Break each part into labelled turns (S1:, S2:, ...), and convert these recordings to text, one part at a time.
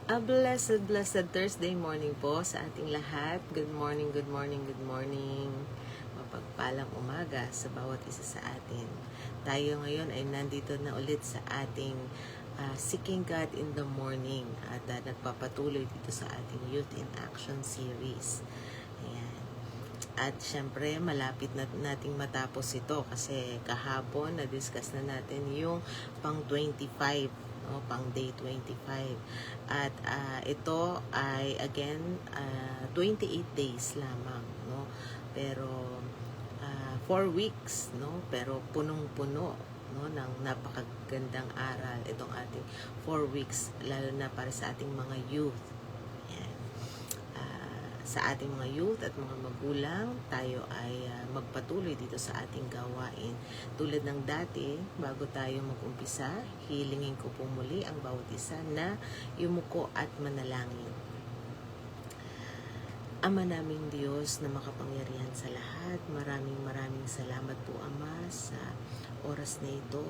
S1: A blessed, blessed Thursday morning po sa ating lahat. Good morning, good morning, good morning. Mapagpalang umaga sa bawat isa sa atin. Tayo ngayon ay nandito na ulit sa ating Seeking God in the Morning at nagpapatuloy dito sa ating Youth in Action series. Ayan. At syempre, malapit na nating matapos ito kasi kahapon na-discuss na natin yung pang 25, no, pang day 25. At ito ay again 28 days lamang, no. Pero 4 weeks, no, pero punong-puno, no, ng napakagandang aral itong ating 4 weeks, lalo na para sa ating mga youth. Sa ating mga youth at mga magulang, tayo ay magpatuloy dito sa ating gawain. Tulad ng dati, bago tayo mag-umpisa, hilingin ko po muli ang bawat isa na yumuko at manalangin. Ama naming Diyos na makapangyarihan sa lahat, maraming salamat po Ama sa oras na ito,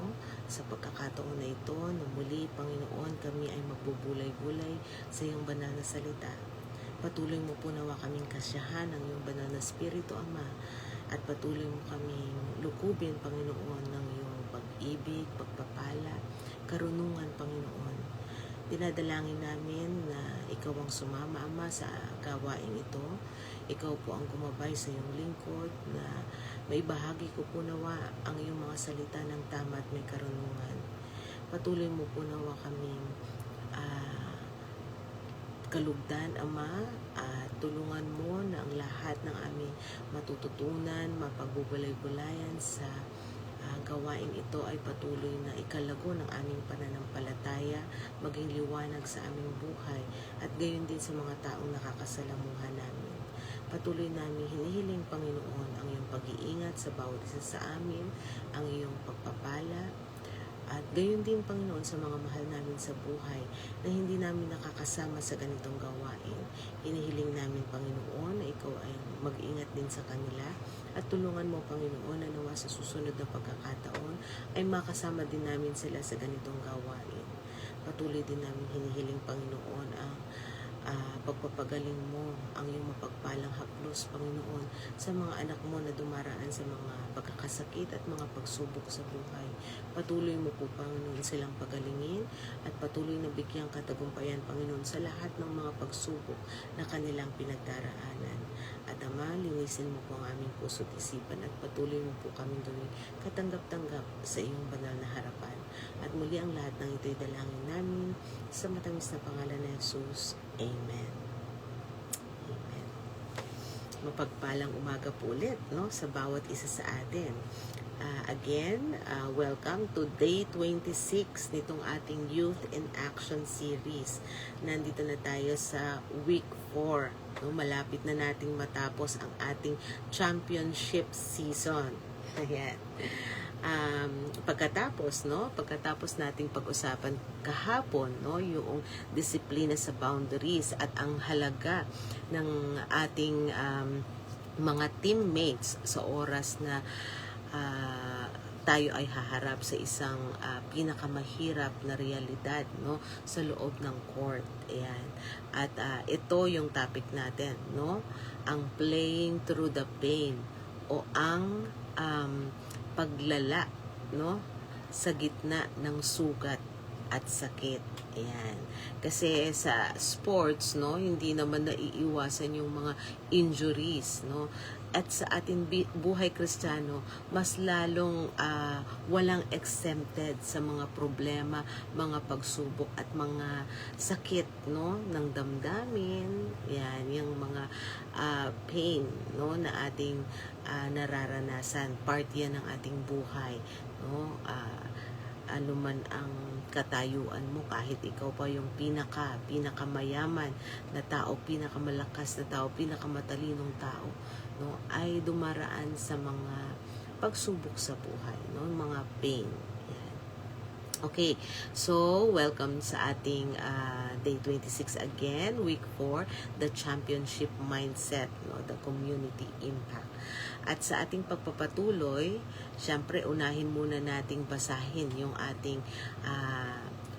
S1: sa pagkakataon na ito, na muli Panginoon kami ay magbubulay-bulay sa iyong banal na salita. Patuloy mo po nawa kaming kasyahan ng iyong banal na Espiritu, Ama, at patuloy mo kaming lukubin, Panginoon, ng iyong pag-ibig, pagpapala, karunungan, Panginoon. Dinadalangin namin na ikaw ang sumama, Ama, sa gawain ito. Ikaw po ang gumabay sa iyong lingkod na maibahagi ko po nawa ang iyong mga salita ng tama at may karunungan. Patuloy mo po nawa kaming kalugdan, Ama, at tulungan mo na ang lahat ng aming matututunan, mapagbubulay-bulayan sa gawain ito ay patuloy na ikalago ng aming pananampalataya, maging liwanag sa aming buhay, at gayon din sa mga taong nakakasalamuha namin. Patuloy namin hinihiling, Panginoon, ang iyong pag-iingat sa bawat isa sa amin, ang iyong pagpapala, at gayon din, Panginoon, sa mga mahal namin sa buhay na hindi namin nakakasama sa ganitong gawain. Hinihiling namin, Panginoon, na ikaw ay mag-ingat din sa kanila at tulungan mo, Panginoon, na nawa sa susunod na pagkakataon ay makasama din namin sila sa ganitong gawain. Patuloy din namin hinihiling, Panginoon, ang pagpapagaling mo, ang iyong mapagpalang haplos, Panginoon, sa mga anak mo na dumaraan sa mga pagkakasakit at mga pagsubok sa buhay. Patuloy mo po, Panginoon, silang pagalingin at patuloy na bigyang katagumpayan, Panginoon, sa lahat ng mga pagsubok na kanilang pinagdaraanan. At Ama, linisin mo po ang aming puso't isipan at patuloy mo po kami gawing katanggap-tanggap sa iyong banal na harapan. At muli ang lahat ng ito'y dalangin namin sa matamis na pangalan ni Jesus. Amen. Amen. Mapagpalang umaga po ulit, no, sa bawat isa sa atin. Again, welcome to day 26 nitong ating Youth in Action series. Nandito na tayo sa week 4. No, malapit na nating matapos ang ating championship season. Ayan. Pagkatapos nating pag-usapan kahapon, no, yung disiplina sa boundaries at ang halaga ng ating mga teammates sa oras na tayo ay haharap sa isang pinakamahirap na realidad, no, sa loob ng court. Ayan. At ito yung topic natin, no, ang playing through the pain o ang paglala, no, sa gitna ng sugat at sakit. Ayan. Kasi sa sports, no, hindi naman naiiwasan yung mga injuries, no. At sa ating buhay Kristiyano, mas lalong walang exempted sa mga problema, mga pagsubok at mga sakit, no, ng damdamin. Yan, yung mga pain, no, na ating nararanasan. Part yan ng ating buhay, no. Ano man ang katayuan mo, kahit ikaw pa yung pinakamayaman na tao, pinakamalakas na tao, pinakamatalinong tao, no, ay dumaraan sa mga pagsubok sa buhay, no, mga pain. Yan. Okay, so welcome sa ating day 26 again, week 4, the championship mindset, no, the community impact. At sa ating pagpapatuloy, syempre unahin muna nating basahin yung ating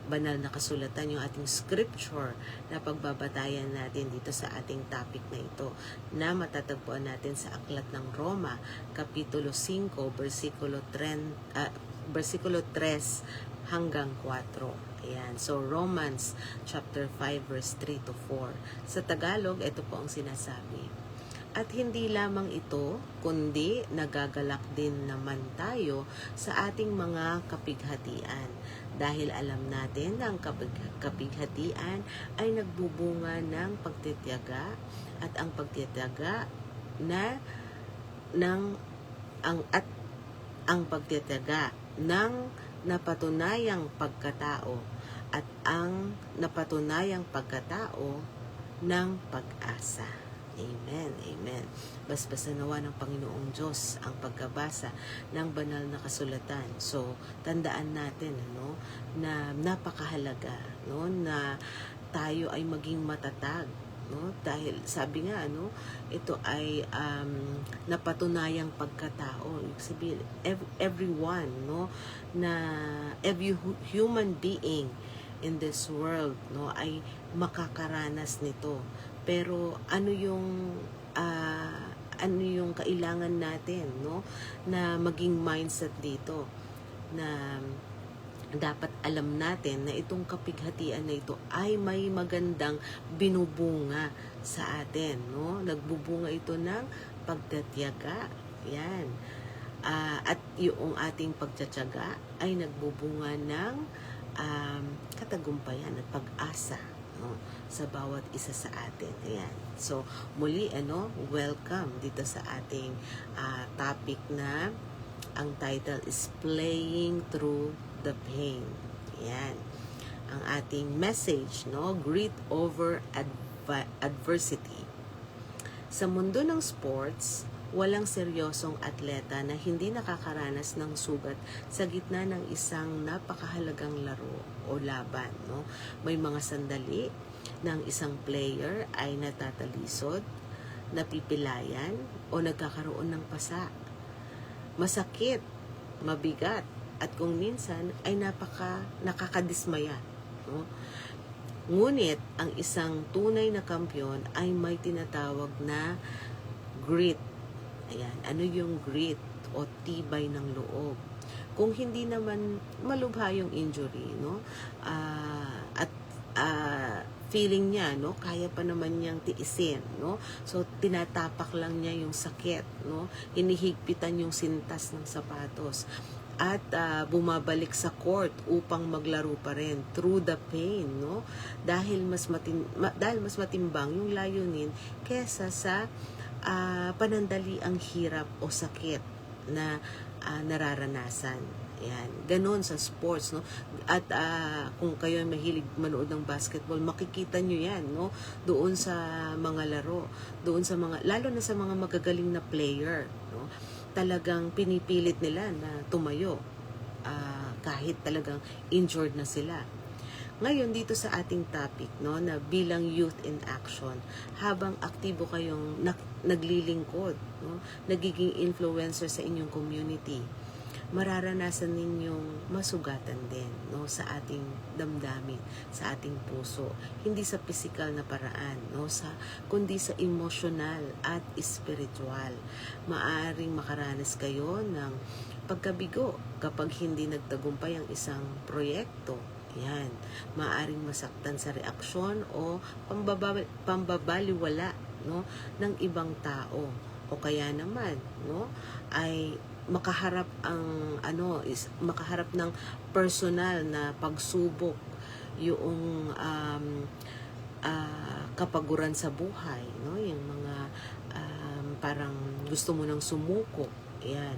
S1: banal na kasulatan, yung ating scripture na pagbabatayan natin dito sa ating topic na ito, na matatagpuan natin sa Aklat ng Roma, Kapitulo 5, versikulo 3 hanggang 4. Ayan. So, Romans chapter 5, verse 3 to 4. Sa Tagalog, ito po ang sinasabi. At hindi lamang ito, kundi nagagalak din naman tayo sa ating mga kapighatian. Dahil alam natin na ang kapighatian ay nagbubunga ng pagtitiyaga, at ang pagtitiyaga ang pagtitiyaga ng napatunayang pagkatao, at ang napatunayang pagkatao ng pag-asa. Amen, amen. Basbasan nawa ng Panginoong Diyos ang pagkabasa ng banal na kasulatan. So, tandaan natin na napakahalaga na tayo ay maging matatag. Dahil sabi nga ito ay napatunayang pagkatao. Ibig sabihin, everyone na every human being in this world ay makakaranas nito. Pero ano yung kailangan natin na maging mindset dito, na dapat alam natin na itong kapighatian na ito ay may magandang binubunga sa atin. Nagbubunga ito ng pagtatiyaga. Yan. At yung ating pagtsatsaga ay nagbubunga ng katagumpayan at pag-asa sa bawat isa sa atin. Ayan. So, muli, welcome dito sa ating topic na ang title is Playing Through the Pain. Ayan. Ang ating message, Grit over adversity. Sa mundo ng sports, walang seryosong atleta na hindi nakakaranas ng sugat sa gitna ng isang napakahalagang laro o laban. May mga sandali ng isang player ay natatalisod, napipilayan, o nagkakaroon ng pasa. Masakit, mabigat, at kung minsan ay nakakadismaya. Ngunit ang isang tunay na kampiyon ay may tinatawag na grit. Ayan, ano yung grit o tibay ng loob? Kung hindi naman malubha yung injury, at feeling niya, kaya pa naman niyang tiisin, So, tinatapak lang niya yung sakit, hinihigpitan yung sintas ng sapatos, at bumabalik sa court upang maglaro pa rin through the pain, dahil mas matimbang yung layunin kesa sa panandali ang hirap o sakit na nararanasan. Yan. Ganon sa sports, At kung kayo ay mahilig manood ng basketball, makikita nyo yan, Doon sa mga laro, lalo na sa mga magagaling na player, Talagang pinipilit nila na tumayo, kahit talagang injured na sila. Ngayon, dito sa ating topic, na bilang youth in action, habang aktibo kayong naglilingkod, nagiging influencer sa inyong community, mararanasan ninyong masugatan din sa ating damdamin, sa ating puso. Hindi sa physical na paraan, kundi sa emotional at spiritual. Maaring makaranas kayo ng pagkabigo kapag hindi nagtagumpay ang isang proyekto. Yan. Maaring masaktan sa reaksyon o pambabaliwala ng ibang tao. O kaya naman, ay makaharap ng personal na pagsubok, yung kapaguran sa buhay, yung mga parang gusto mo nang sumuko. Yan.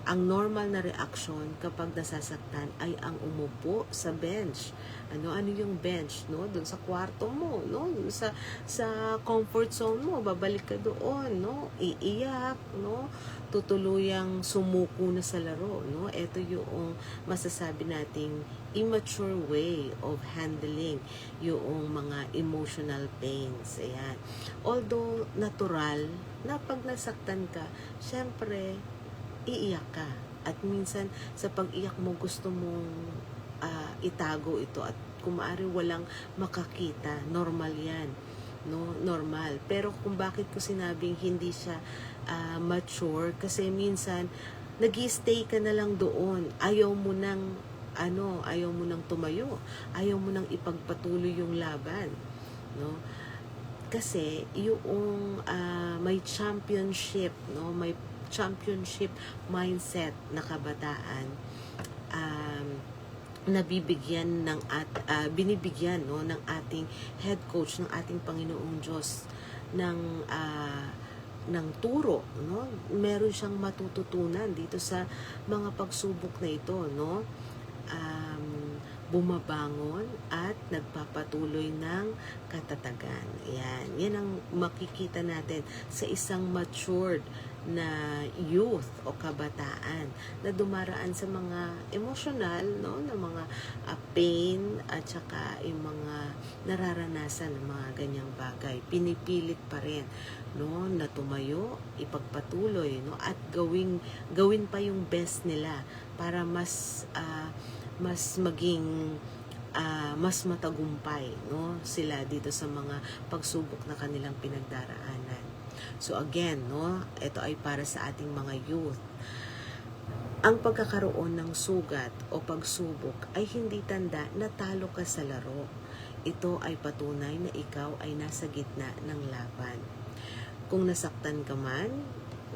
S1: Ang normal na reaksyon kapag nasasaktan ay ang umupo sa bench. Ano yung bench, Doon sa kwarto mo, Doon sa comfort zone mo, babalik ka doon, Iiyak, Tutuluyang sumuko na sa laro, Ito yung masasabi nating immature way of handling yung mga emotional pains. Ayan. Although natural na pag nasaktan ka, syempre iiyak ka. At minsan sa pag-iyak mo gusto mong itago ito, at kung maaari walang makakita, normal yan, no? Normal. Pero kung bakit ko sinabing hindi siya mature, kasi minsan nag-stay ka na lang doon, ayaw mo nang tumayo, ayaw mo nang ipagpatuloy yung laban, no? Kasi yung may championship, no, may championship mindset na kabataan, nabibigyan binibigyan, no, ng ating head coach, ng ating Panginoong Diyos ng turo, no? Meron siyang matututunan dito sa mga pagsubok na ito, no? Bumabangon at nagpapatuloy ng katatagan. Yan ang makikita natin sa isang matured na youth o kabataan na dumaraan sa mga emotional, no, na mga pain at saka yung mga nararanasan ng mga ganyang bagay. Pinipilit pa rin, no, na tumayo, ipagpatuloy, no, at gawin pa yung best nila para mas maging mas matagumpay, no, sila dito sa mga pagsubok na kanilang pinagdaraanan. So again, no, ito ay para sa ating mga youth. Ang pagkakaroon ng sugat o pagsubok ay hindi tanda na talo ka sa laro. Ito ay patunay na ikaw ay nasa gitna ng laban. Kung nasaktan ka man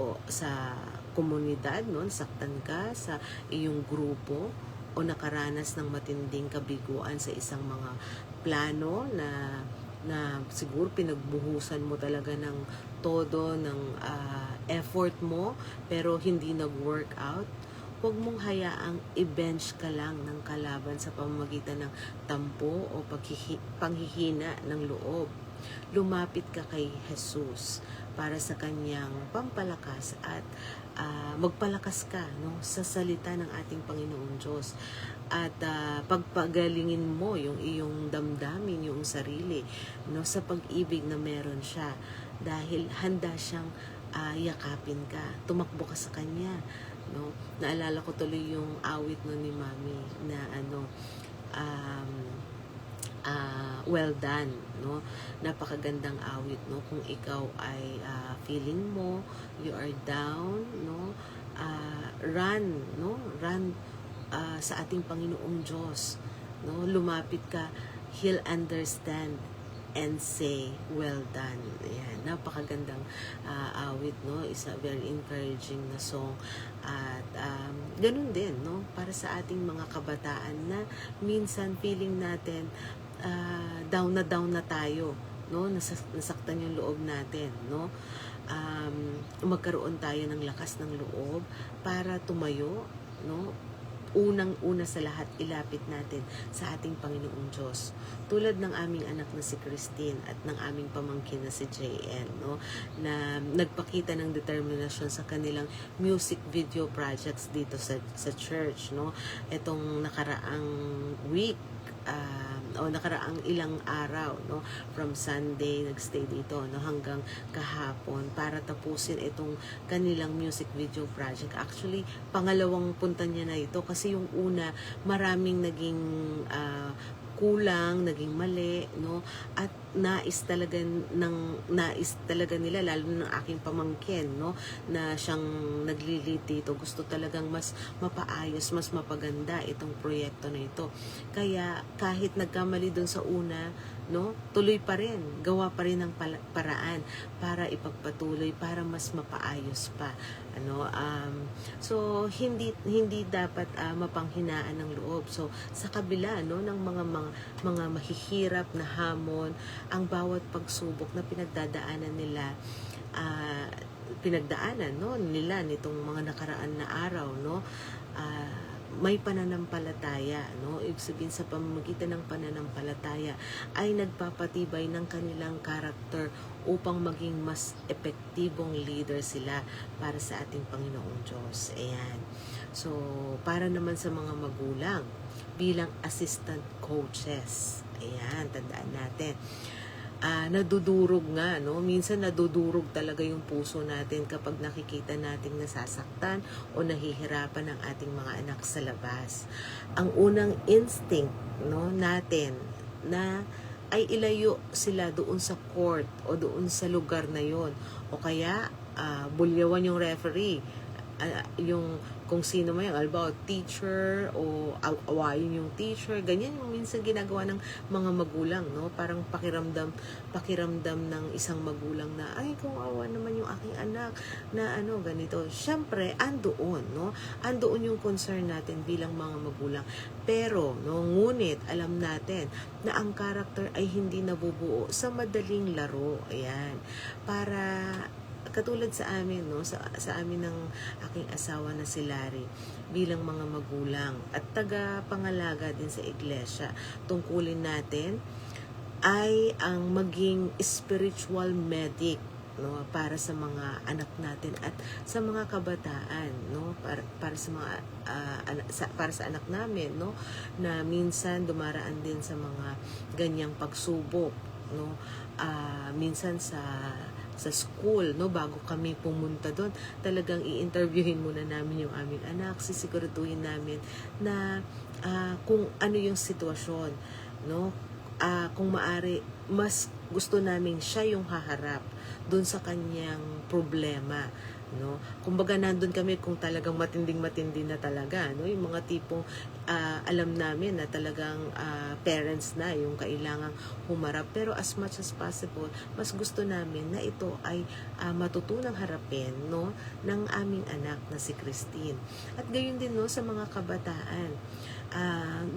S1: o sa komunidad, no, nasaktan ka sa iyong grupo, o nakaranas ng matinding kabiguan sa isang mga plano na siguro pinagbuhusan mo talaga ng todo ng effort mo, pero hindi nag-work out, huwag mong hayaang i-bench ka lang ng kalaban sa pamamagitan ng tampo o panghihina ng loob. Lumapit ka kay Jesus para sa kanyang pampalakas at magpalakas ka, no, sa salita ng ating Panginoong Diyos, at pagpagalingin mo yung iyong damdamin, yung sarili, no, sa pag-ibig na meron siya, dahil handa siyang yakapin ka. Tumakbo ka sa kanya, no. Naalala ko tuloy yung awit no ni Mami na well done, no? Napakagandang awit, no? Kung ikaw ay feeling mo you are down, no? Run, no? Run sa ating Panginoong Diyos, no? Lumapit ka, He'll understand and say, well done. Ayan, napakagandang awit, no? Is a very encouraging na song. At ganun din, no? Para sa ating mga kabataan na minsan feeling natin down na tayo, no? Nasaktan yung loob natin, no? Magkaroon tayo ng lakas ng loob para tumayo, no? Unang-una sa lahat, ilapit natin sa ating Panginoong Diyos. Tulad ng aming anak na si Christine at ng aming pamangkin na si JN, no, na nagpakita ng determinasyon sa kanilang music video projects dito sa church, no. Itong nakaraang week, o nakaraang ilang araw, no, from Sunday nagstay dito, no, hanggang kahapon para tapusin itong kanilang music video project. Actually, pangalawang punta niya na ito kasi yung una maraming naging kulang, naging mali, no, at nais talaga nila, lalo ng aking pamangkin, no, na siyang naglilid dito, gusto talagang mas mapaayos, mas mapaganda itong proyekto na ito. Kaya kahit nagkamali dun sa una, no, tuloy pa rin, gawa pa rin ng paraan para ipagpatuloy, para mas mapaayos pa, ano. So hindi dapat mapanghinaan ng loob. So sa kabila, no, ng mga mahihirap na hamon, ang bawat pagsubok na pinagdadaanan nila, no, nila nitong mga nakaraan na araw, no, may pananampalataya, no. Ibig sabihin, sa pamamagitan ng pananampalataya ay nagpapatibay ng kanilang karakter upang maging mas epektibong leader sila para sa ating Panginoong Diyos. Ayan. So, para naman sa mga magulang, bilang assistant coaches, ayan, tandaan natin, nadudurog nga, no? Minsan nadudurog talaga yung puso natin kapag nakikita nating nasasaktan o nahihirapan ang ating mga anak sa labas. Ang unang instinct, no, natin na ay ilayo sila doon sa court o doon sa lugar na yon, o kaya bulyawan yung referee, yung kung sino man yung alba teacher o awayin yung teacher, ganyan yung minsan ginagawa ng mga magulang, no? Parang pakiramdam ng isang magulang na ay kung awa naman yung aking anak na ano ganito. Syempre andoon, no? Andoon yung concern natin bilang mga magulang. Pero no, ngunit alam natin na ang character ay hindi nabubuo sa madaling laro. Ayan. Para katulad sa amin, no, sa amin ng aking asawa na si Larry, bilang mga magulang at taga-pangalaga din sa iglesia, tungkulin natin ay ang maging spiritual medic, no, para sa mga anak natin at sa mga kabataan, no, para sa mga para sa anak namin, no, na minsan dumaraan din sa mga ganyang pagsubok, no, minsan sa school, no, bago kami pumunta doon, talagang i-interviewin muna namin yung aming anak, sisiguraduhin namin na kung ano yung sitwasyon, no, kung maari, mas gusto namin siya yung haharap doon sa kanyang problema, no. Kumbaga nandun kami kung talagang matinding-matindi na talaga, no, yung mga tipong alam namin na talagang parents na yung kailangang humarap, pero as much as possible mas gusto namin na ito ay matutunang harapin, no, ng aming anak na si Christine. At gayon din, no, sa mga kabataan,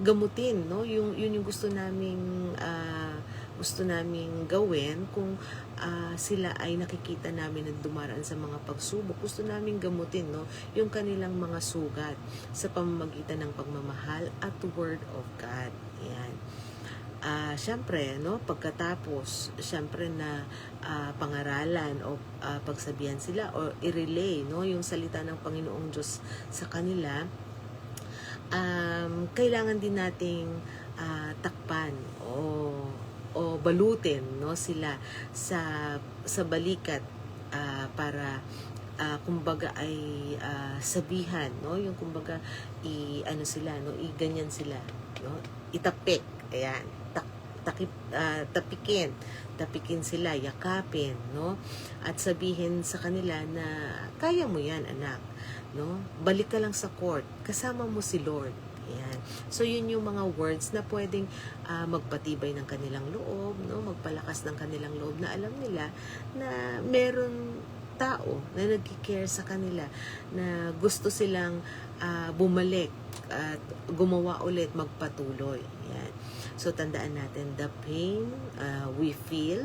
S1: gamutin, no, yun yung gusto naming gawin kung sila ay nakikita namin na dumaraan sa mga pagsubok. Gusto namin gamutin, no, yung kanilang mga sugat sa pamamagitan ng pagmamahal at word of God. Ayan. Syempre, no, pagkatapos, syempre na pangaralan o pagsabihan sila o i-relay, no, yung salita ng Panginoong Diyos sa kanila, kailangan din nating takpan o balutin, no, sila sa balikat para kumbaga ay sabihan, no, yung kumbaga ano sila, no, ganyan sila, no, itapik, ayan, tapikin sila, yakapin, no, at sabihin sa kanila na kaya mo yan, anak, no, balik ka lang sa court, kasama mo si Lord. Ayan. So yun yung mga words na pwedeng magpatibay ng kanilang loob, no, magpalakas ng kanilang loob, na alam nila na meron tao na nagki-care sa kanila, na gusto silang bumalik at gumawa ulit, magpatuloy. Ayan. So tandaan natin, the pain we feel,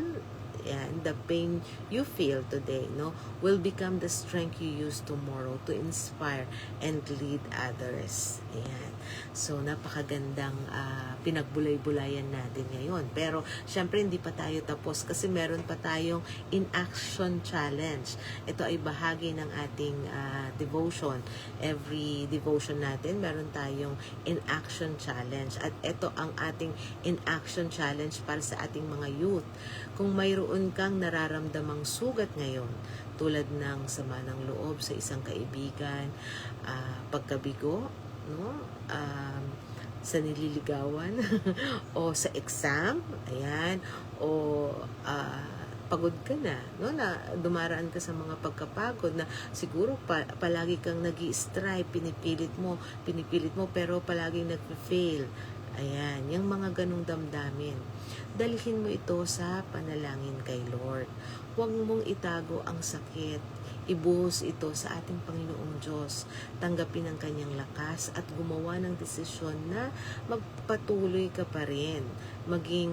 S1: and the pain you feel today, no, will become the strength you use tomorrow to inspire and lead others. Ayan. So napakagandang pinagbulay-bulayan natin ngayon. Pero syempre hindi pa tayo tapos kasi meron pa tayong in-action challenge. Ito ay bahagi ng ating devotion. Every devotion natin, meron tayong in-action challenge. At ito ang ating in-action challenge para sa ating mga youth. Kung mayroon kang nararamdamang sugat ngayon, tulad ng sama ng loob sa isang kaibigan, pagkabigo, no, sa nililigawan, o sa exam, ayan, o pagod ka na, no, na dumaraan ka sa mga pagkapagod na siguro palagi kang nag-i-strive, pinipilit mo, pero palaging nag-fail. Ayan, yung mga ganong damdamin, dalhin mo ito sa panalangin kay Lord. Huwag mong itago ang sakit. Ibuhos ito sa ating Panginoong Diyos. Tanggapin ang kanyang lakas at gumawa ng desisyon na magpatuloy ka pa rin. Maging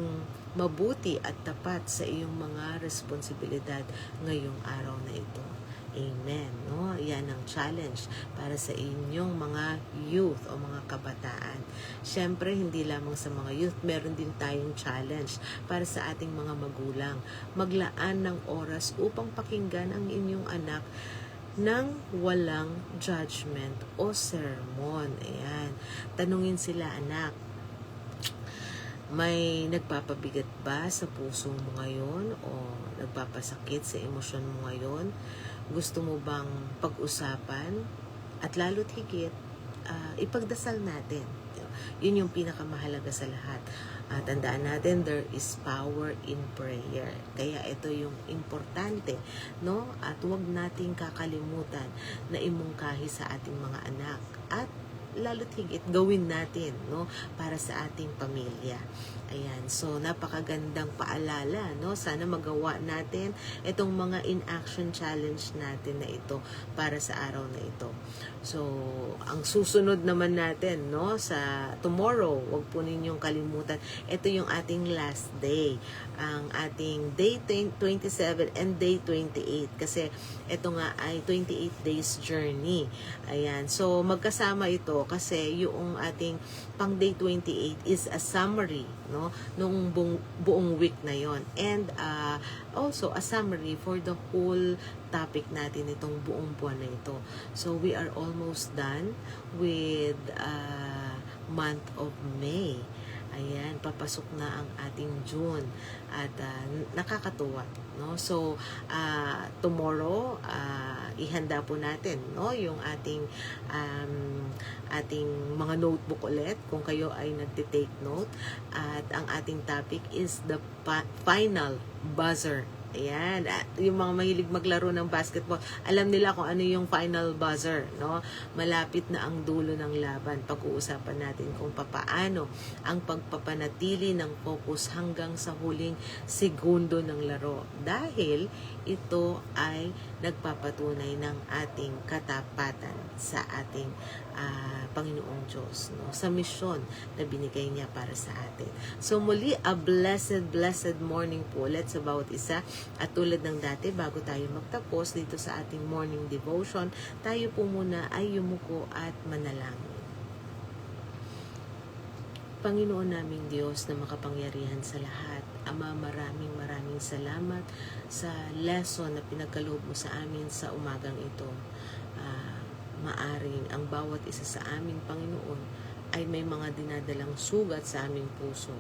S1: mabuti at tapat sa iyong mga responsibilidad ngayong araw na ito. Amen. No? Yan ang challenge para sa inyong mga youth o mga kabataan. Siyempre, hindi lamang sa mga youth, meron din tayong challenge para sa ating mga magulang. Maglaan ng oras upang pakinggan ang inyong anak ng walang judgment o sermon. Ayan. Tanungin sila, anak, May nagpapabigat ba sa puso mo ngayon o nagpapasakit sa emosyon mo ngayon? Gusto mo bang pag-usapan? At lalo't higit, ipagdasal natin. Yun yung pinakamahalaga sa lahat. Tandaan natin, there is power in prayer. Kaya ito yung importante, no? At huwag nating kakalimutan na imungkahi sa ating mga anak. At lalo't higit gawin natin, no, para sa ating pamilya. Ayan, so napakagandang paalala, no? Sana magawa natin itong mga in-action challenge natin na ito para sa araw na ito. So, ang susunod naman natin, no, sa tomorrow, wag po ninyong kalimutan, ito yung ating last day. Ang ating day 27 and day 28 kasi ito nga ay 28 days journey. Ayan, so magkasama ito kasi yung ating pang day 28 is a summary, no, nung buong week na yon, and also a summary for the whole topic natin itong buong buwan na ito. So we are almost done with month of May. Ayan, papasok na ang ating June at nakakatuwa, no? So tomorrow ihanda po natin, no, yung ating mga notebook ulit kung kayo ay nagte-take note, at ang ating topic is the final buzzer. Ayan, yung mga mahilig maglaro ng basketball, alam nila kung ano yung final buzzer, no? Malapit na ang dulo ng laban. Pag-uusapan natin kung papaano ang pagpapanatili ng focus hanggang sa huling segundo ng laro. Dahil ito ay nagpapatunay ng ating katapatan sa ating Panginoong Diyos, no? Sa misyon na binigay niya para sa atin. So muli, a blessed morning po ulit sa bawat isa. At tulad ng dati, bago tayo magtapos dito sa ating morning devotion, tayo po muna ay yumuko at manalangin. Panginoon naming Diyos na makapangyarihan sa lahat, Ama, maraming salamat sa lesson na pinagkaloob mo sa amin sa umagang ito. Maaring ang bawat isa sa aming Panginoon ay may mga dinadalang sugat sa aming puso,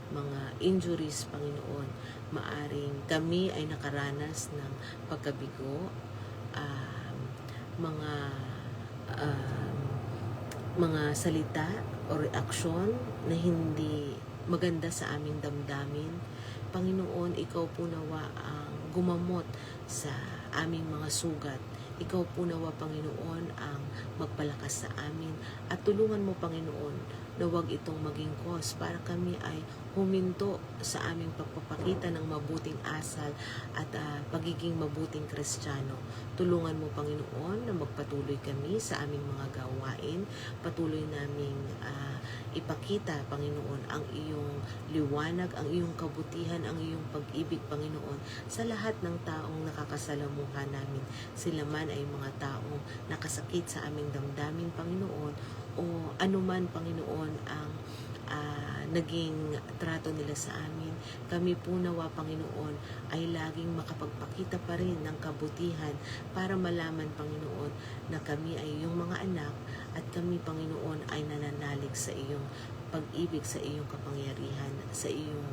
S1: mga injuries, Panginoon. Maaring kami ay nakaranas ng pagkabigo, mga salita o reaksyon na hindi maganda sa aming damdamin. Panginoon, ikaw po nawa ang gumamot sa aming mga sugat. Ikaw po nawa, Panginoon, ang magpalakas sa amin. At tulungan mo, Panginoon, na huwag itong maging cause para kami ay huminto sa aming pagpapakita ng mabuting asal at pagiging mabuting Kristiyano. Tulungan mo, Panginoon, na magpatuloy kami sa aming mga gawain. Patuloy naming ipakita, Panginoon, ang iyong liwanag, ang iyong kabutihan, ang iyong pag-ibig, Panginoon, sa lahat ng taong nakakasalamuha namin. Sila man ay mga taong nakasakit sa aming damdamin, Panginoon, o anuman, Panginoon, ang naging trato nila sa amin. Kami po nawa, Panginoon, ay laging makapagpakita pa rin ng kabutihan para malaman, Panginoon, na kami ay iyong mga anak at kami, Panginoon, ay nananalig sa iyong pag-ibig, sa iyong kapangyarihan, sa iyong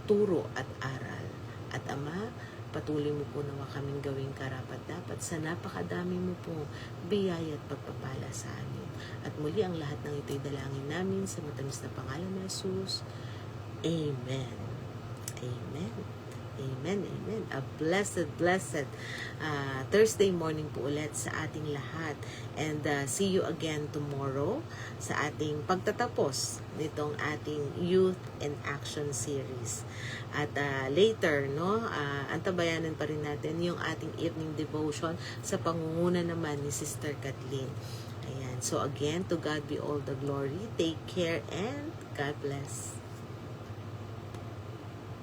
S1: turo at aral. At Ama, patuloy mo po nawa kaming gawing karapat-dapat sa napakadami mo po biyaya at pagpapala sa amin. At muli ang lahat ng ito'y dalangin namin sa matamis na pangalan ni Jesus. Amen. Amen. Amen. Amen. A blessed Thursday morning po ulit sa ating lahat. And see you again tomorrow sa ating pagtatapos nitong ating Youth in Action series. At later, no, antabayanan pa rin natin yung ating evening devotion sa pangunguna naman ni Sister Kathleen. Ayan. So again, to God be all the glory. Take care and God bless.